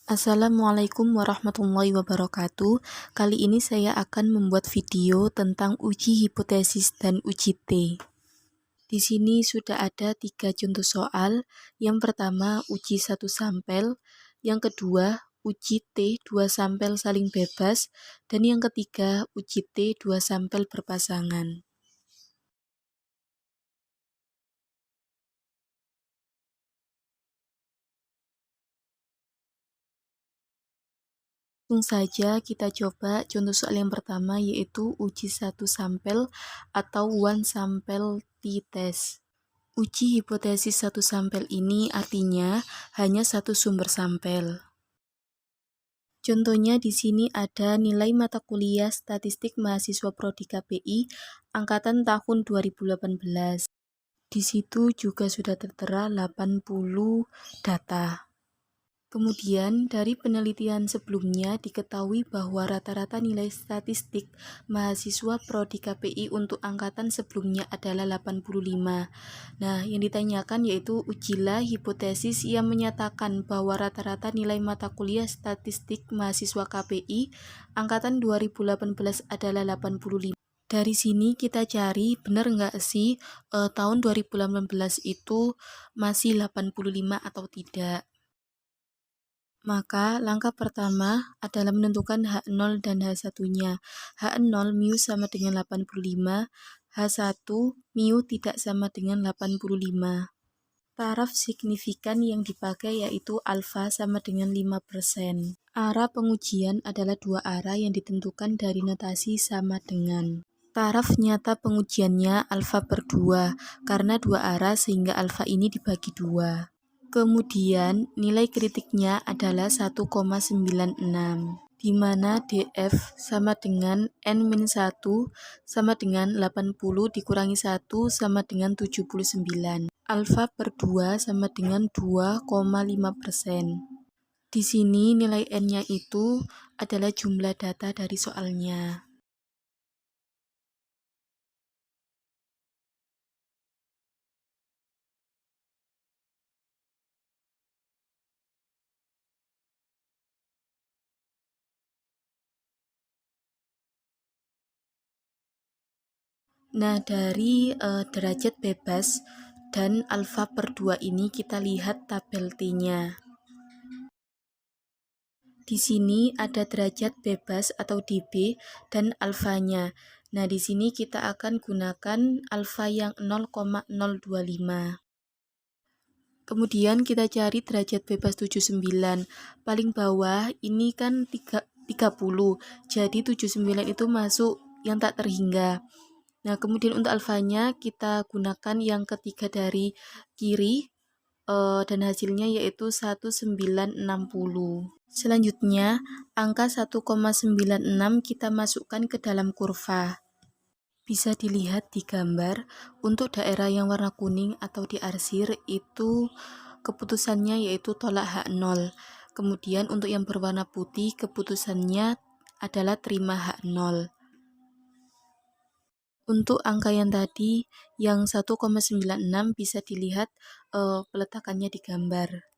Assalamualaikum warahmatullahi wabarakatuh. Kali ini saya akan membuat video tentang uji hipotesis dan uji T. Di sini sudah ada 3 contoh soal. Yang pertama, uji 1 sampel. Yang kedua, uji T 2 sampel saling bebas. Dan yang ketiga, uji T 2 sampel berpasangan. Langsung saja kita coba contoh soal yang pertama, yaitu uji 1 sampel atau one sample t-test. Uji hipotesis 1 sampel ini artinya hanya satu sumber sampel. Contohnya di sini ada nilai mata kuliah Statistik Mahasiswa Prodi KPI angkatan tahun 2018. Di situ juga sudah tertera 80 data. Kemudian, dari penelitian sebelumnya diketahui bahwa rata-rata nilai statistik mahasiswa Prodi KPI untuk angkatan sebelumnya adalah 85. Nah, yang ditanyakan yaitu ujilah hipotesis yang menyatakan bahwa rata-rata nilai mata kuliah statistik mahasiswa KPI angkatan 2018 adalah 85. Dari sini kita cari benar nggak sih tahun 2018 itu masih 85 atau tidak. Maka langkah pertama adalah menentukan H0 dan H1-nya. H0 mu sama dengan 85, H1 mu tidak sama dengan 85. Taraf signifikan yang dipakai yaitu alfa sama dengan 5%. Arah pengujian adalah dua arah yang ditentukan dari notasi sama dengan. Taraf nyata pengujiannya alfa per 2, karena dua arah sehingga alfa ini dibagi 2. Kemudian nilai kritiknya adalah 1,96, di mana DF sama dengan N-1 sama dengan 80 dikurangi 1 sama dengan 79. Alfa per 2 sama dengan 2,5%. Di sini nilai N-nya itu adalah jumlah data dari soalnya. Nah, dari derajat bebas dan alfa per 2 ini kita lihat tabel T-nya. Di sini ada derajat bebas atau dB dan alfanya. Nah, di sini kita akan gunakan alfa yang 0,025. Kemudian kita cari derajat bebas 79. Paling bawah ini kan 30. Jadi 79 itu masuk yang tak terhingga. Nah, kemudian untuk alfanya kita gunakan yang ketiga dari kiri dan hasilnya yaitu 1960. Selanjutnya, angka 1,96 kita masukkan ke dalam kurva. Bisa dilihat di gambar, untuk daerah yang warna kuning atau diarsir itu keputusannya yaitu tolak H0. Kemudian untuk yang berwarna putih keputusannya adalah terima H0. Untuk angka yang tadi yang 1,96 bisa dilihat peletakannya di gambar.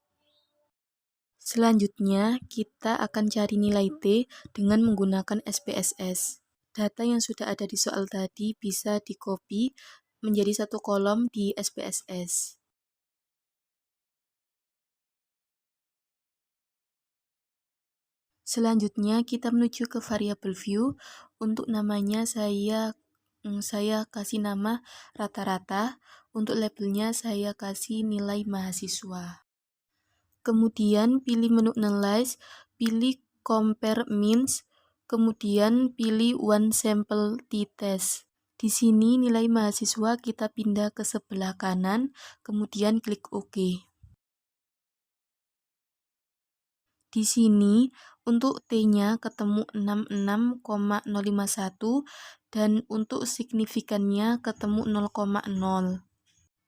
Selanjutnya, kita akan cari nilai T dengan menggunakan SPSS. Data yang sudah ada di soal tadi bisa di-copy menjadi satu kolom di SPSS. Selanjutnya, kita menuju ke variabel view. Untuk namanya saya kasih nama rata-rata. Untuk labelnya saya kasih nilai mahasiswa. Kemudian pilih menu analyze, pilih compare means, kemudian pilih one sample t-test. Di sini nilai mahasiswa kita pindah ke sebelah kanan, kemudian klik OK. Di sini untuk T-nya ketemu 66,051 dan untuk signifikannya ketemu 0,0.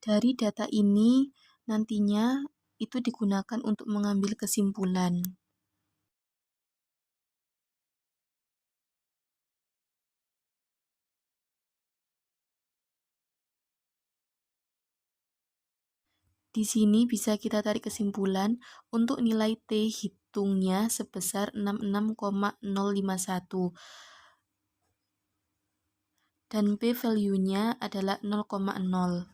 Dari data ini nantinya itu digunakan untuk mengambil kesimpulan. Di sini bisa kita tarik kesimpulan untuk nilai T dihitungnya sebesar 66,051 dan p-value-nya adalah 0,0.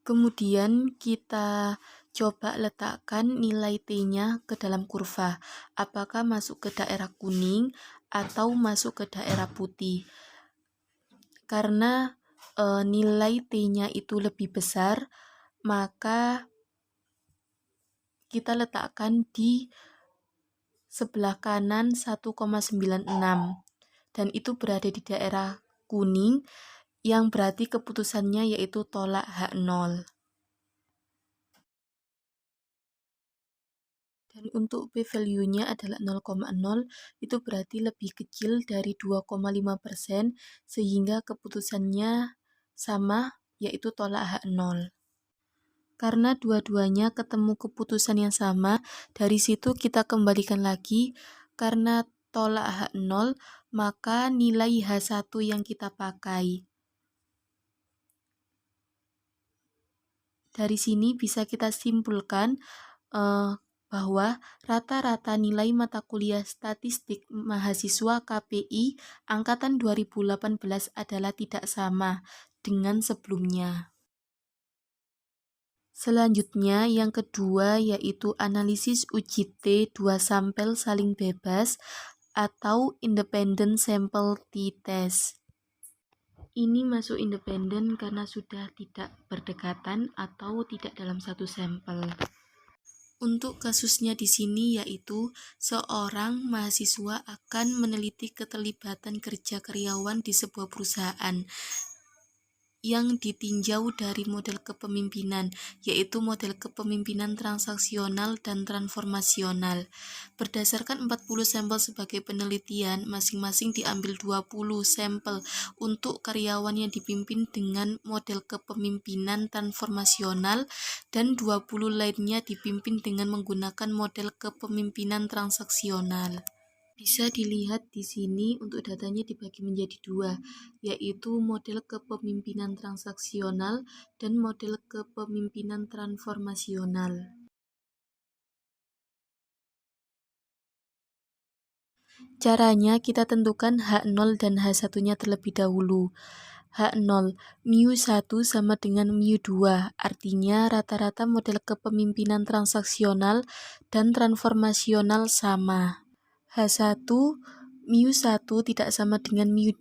Kemudian kita coba letakkan nilai T-nya ke dalam kurva. Apakah masuk ke daerah kuning atau masuk ke daerah putih? Karena nilai T-nya itu lebih besar, maka kita letakkan di sebelah kanan 1,96 dan itu berada di daerah kuning yang berarti keputusannya yaitu tolak H0. Dan untuk p-value-nya adalah 0,0, itu berarti lebih kecil dari 2,5%, sehingga keputusannya sama, yaitu tolak H0. Karena dua-duanya ketemu keputusan yang sama, dari situ kita kembalikan lagi, karena tolak H0, maka nilai H1 yang kita pakai. Dari sini bisa kita simpulkan bahwa rata-rata nilai mata kuliah statistik mahasiswa KPI angkatan 2018 adalah tidak sama dengan sebelumnya. Selanjutnya yang kedua yaitu analisis uji T 2 sampel saling bebas atau independent sample t-test. Ini masuk independen karena sudah tidak berdekatan atau tidak dalam satu sampel. Untuk kasusnya di sini yaitu seorang mahasiswa akan meneliti keterlibatan kerja karyawan di sebuah perusahaan yang ditinjau dari model kepemimpinan, yaitu model kepemimpinan transaksional dan transformasional. Berdasarkan 40 sampel sebagai penelitian, masing-masing diambil 20 sampel untuk karyawan yang dipimpin dengan model kepemimpinan transformasional dan 20 lainnya dipimpin dengan menggunakan model kepemimpinan transaksional. Bisa dilihat di sini untuk datanya dibagi menjadi dua, yaitu model kepemimpinan transaksional dan model kepemimpinan transformasional. Caranya kita tentukan H0 dan H1-nya terlebih dahulu. H0, mu1 sama dengan mu2, artinya rata-rata model kepemimpinan transaksional dan transformasional sama. H1, mu1 tidak sama dengan mu2,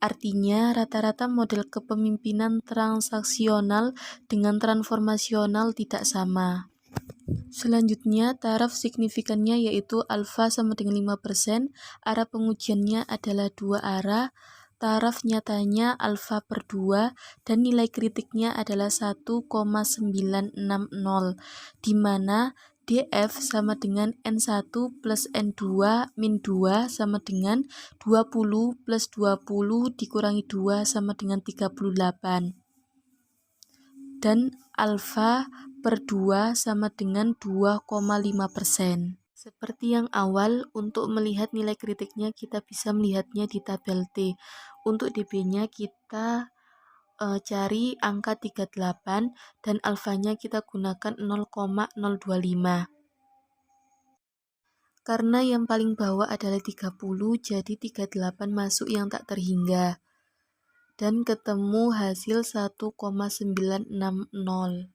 artinya rata-rata model kepemimpinan transaksional dengan transformasional tidak sama. Selanjutnya, taraf signifikannya yaitu alfa sama dengan 5%, arah pengujiannya adalah 2 arah, taraf nyatanya alfa per 2, dan nilai kritiknya adalah 1,960, di mana df sama dengan n1 plus n2 min 2 sama dengan 20 plus 20 dikurangi 2 sama dengan 38. Dan alfa per 2 sama dengan 2,5%. Seperti yang awal, untuk melihat nilai kritiknya kita bisa melihatnya di tabel T. Untuk dB-nya kita cari angka 38 dan alfanya kita gunakan 0,025. Karena yang paling bawah adalah 30, jadi 38 masuk yang tak terhingga. Dan ketemu hasil 1,960.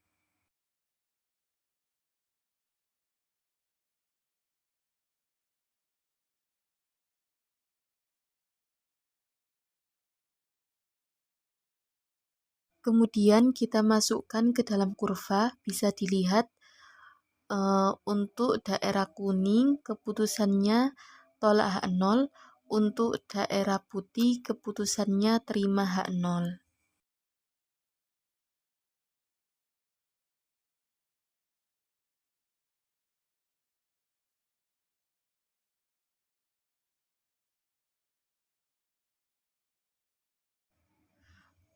Kemudian kita masukkan ke dalam kurva, bisa dilihat untuk daerah kuning keputusannya tolak H0, untuk daerah putih keputusannya terima H0.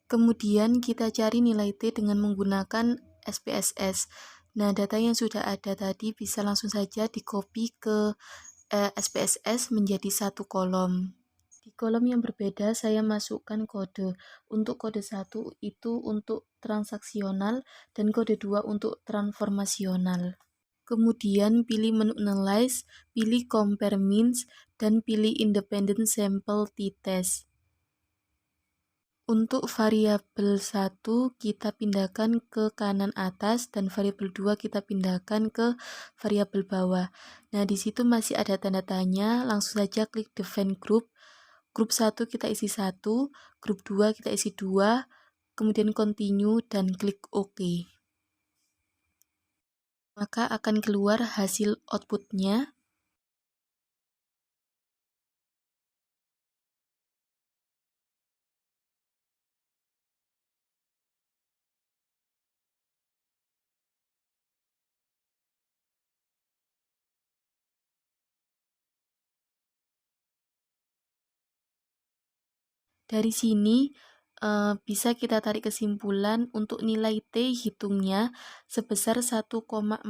Kemudian kita cari nilai T dengan menggunakan SPSS. Nah, data yang sudah ada tadi bisa langsung saja di copy ke SPSS menjadi satu kolom. Di kolom yang berbeda saya masukkan kode. Untuk kode 1 itu untuk transaksional dan kode 2 untuk transformasional. Kemudian pilih menu Analyze, pilih Compare Means, dan pilih Independent Sample t-Test. Untuk variabel 1 kita pindahkan ke kanan atas dan variabel 2 kita pindahkan ke variabel bawah. Nah, di situ masih ada tanda tanya, langsung saja klik Define Group. Grup 1 kita isi 1, grup 2 kita isi 2, kemudian Continue dan klik OK. Maka akan keluar hasil outputnya. Dari sini bisa kita tarik kesimpulan untuk nilai T hitungnya sebesar 1,439.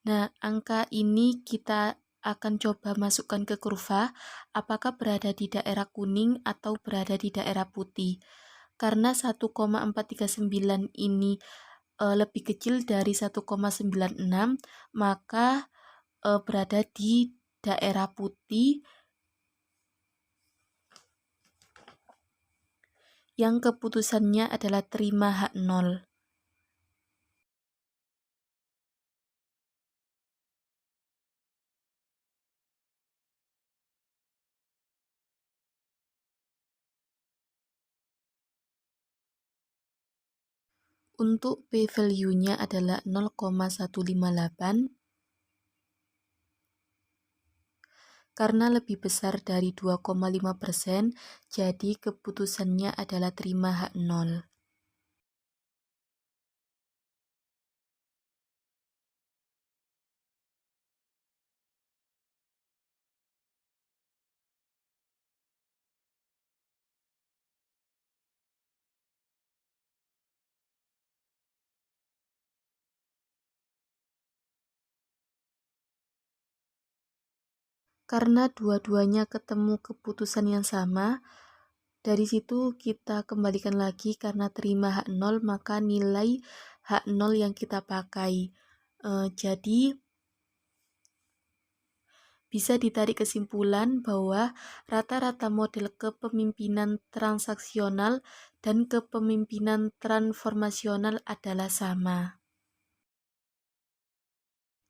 Nah, angka ini kita akan coba masukkan ke kurva, apakah berada di daerah kuning atau berada di daerah putih. Karena 1,439 ini lebih kecil dari 1,96, maka berada di daerah putih yang keputusannya adalah terima H0. Untuk p-value-nya adalah 0,158 karena lebih besar dari 2,5%, jadi keputusannya adalah terima H0. Karena dua-duanya ketemu keputusan yang sama, dari situ kita kembalikan lagi karena terima H0 maka nilai H0 yang kita pakai. Jadi bisa ditarik kesimpulan bahwa rata-rata model kepemimpinan transaksional dan kepemimpinan transformasional adalah sama.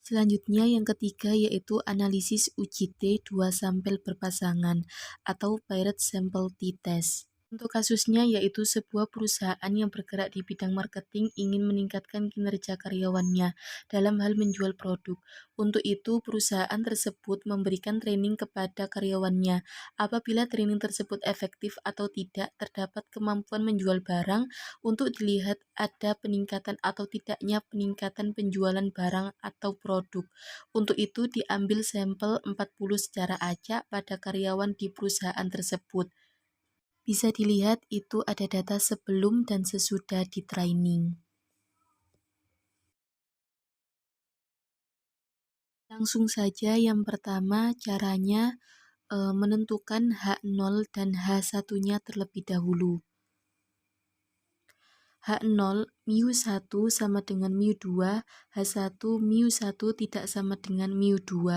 Selanjutnya yang ketiga yaitu analisis uji T 2 sampel berpasangan atau paired sample t-test. Untuk kasusnya yaitu sebuah perusahaan yang bergerak di bidang marketing ingin meningkatkan kinerja karyawannya dalam hal menjual produk. Untuk itu, perusahaan tersebut memberikan training kepada karyawannya. Apabila training tersebut efektif atau tidak, terdapat kemampuan menjual barang untuk dilihat ada peningkatan atau tidaknya peningkatan penjualan barang atau produk. Untuk itu, diambil sampel 40 secara acak pada karyawan di perusahaan tersebut. Bisa dilihat itu ada data sebelum dan sesudah di training. Langsung saja yang pertama caranya menentukan H0 dan H1-nya terlebih dahulu. H0 μ1 sama dengan μ2, H1 μ1 tidak sama dengan μ2.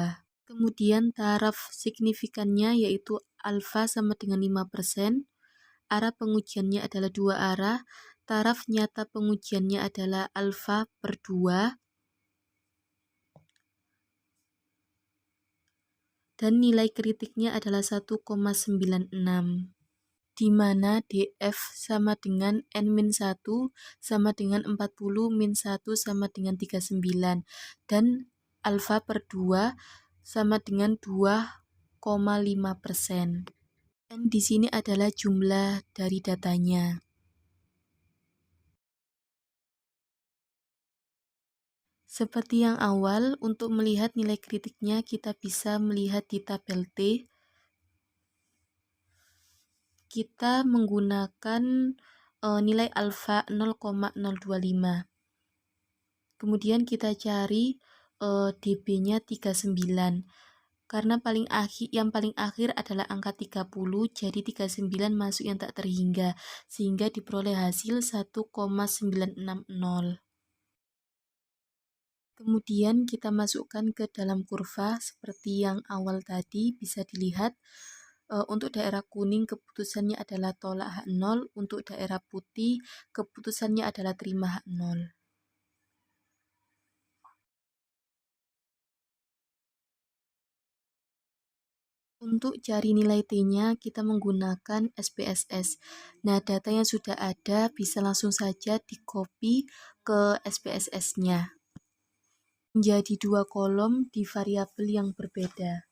Kemudian taraf signifikannya yaitu alfa sama dengan 5%. Arah pengujiannya adalah 2 arah, taraf nyata pengujiannya adalah alfa per 2, dan nilai kritiknya adalah 1,96, di mana DF sama dengan N-1 sama dengan 40 min 1 sama dengan 39, dan alfa per 2 sama dengan 2,5%. Dan di sini adalah jumlah dari datanya. Seperti yang awal, untuk melihat nilai kritiknya kita bisa melihat di tabel T. Kita menggunakan nilai alfa 0,025. Kemudian kita cari DB-nya 39. Karena yang paling akhir adalah angka 30, jadi 39 masuk yang tak terhingga, sehingga diperoleh hasil 1,960. Kemudian kita masukkan ke dalam kurva seperti yang awal tadi, bisa dilihat untuk daerah kuning keputusannya adalah tolak H0, untuk daerah putih keputusannya adalah terima H0. Untuk cari nilai T-nya, kita menggunakan SPSS. Nah, data yang sudah ada bisa langsung saja di-copy ke SPSS-nya. Menjadi 2 kolom di variabel yang berbeda.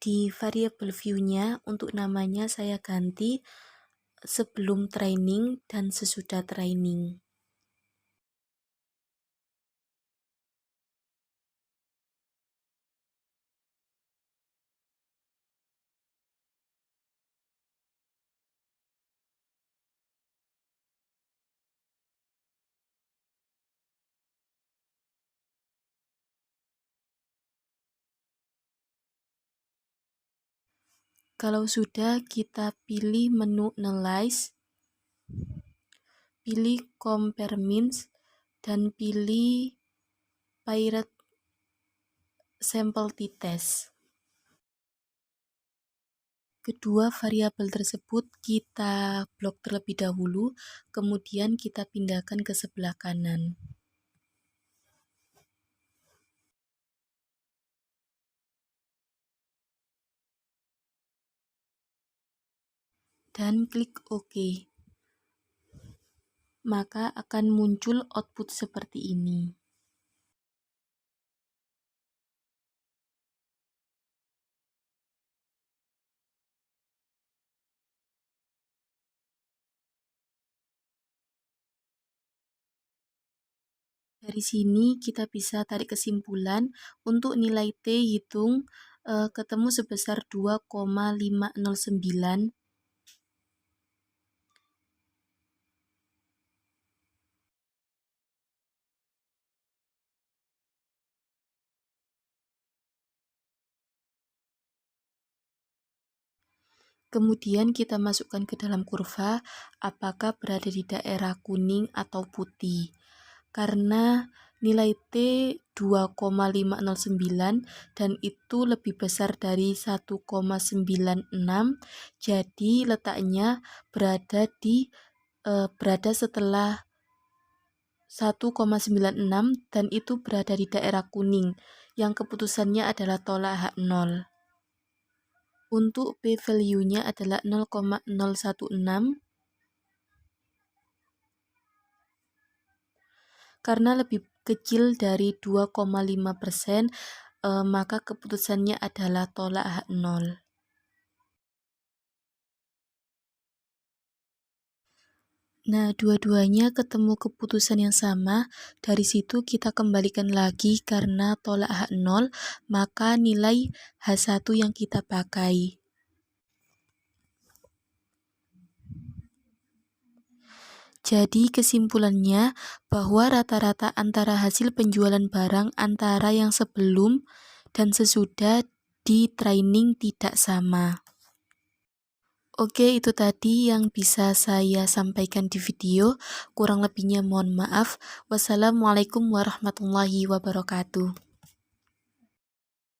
Di variabel view-nya, untuk namanya saya ganti sebelum training dan sesudah training. Kalau sudah, kita pilih menu Analyze, pilih Compare Means, dan pilih Pirate Sample T-Test. Kedua variabel tersebut kita blok terlebih dahulu, kemudian kita pindahkan ke sebelah kanan. Dan klik OK. Maka akan muncul output seperti ini. Dari sini kita bisa tarik kesimpulan untuk nilai T hitung ketemu sebesar 2,509. Kemudian kita masukkan ke dalam kurva apakah berada di daerah kuning atau putih. Karena nilai T 2,509 dan itu lebih besar dari 1,96, jadi letaknya berada setelah 1,96 dan itu berada di daerah kuning yang keputusannya adalah tolak H0. Untuk p-value-nya adalah 0,016. Karena lebih kecil dari 2,5%, maka keputusannya adalah tolak H0. Nah, dua-duanya ketemu keputusan yang sama. Dari situ kita kembalikan lagi karena tolak H0, maka nilai H1 yang kita pakai. Jadi kesimpulannya bahwa rata-rata antara hasil penjualan barang antara yang sebelum dan sesudah di training tidak sama. Oke, itu tadi yang bisa saya sampaikan di video. Kurang lebihnya mohon maaf. Wassalamualaikum warahmatullahi wabarakatuh.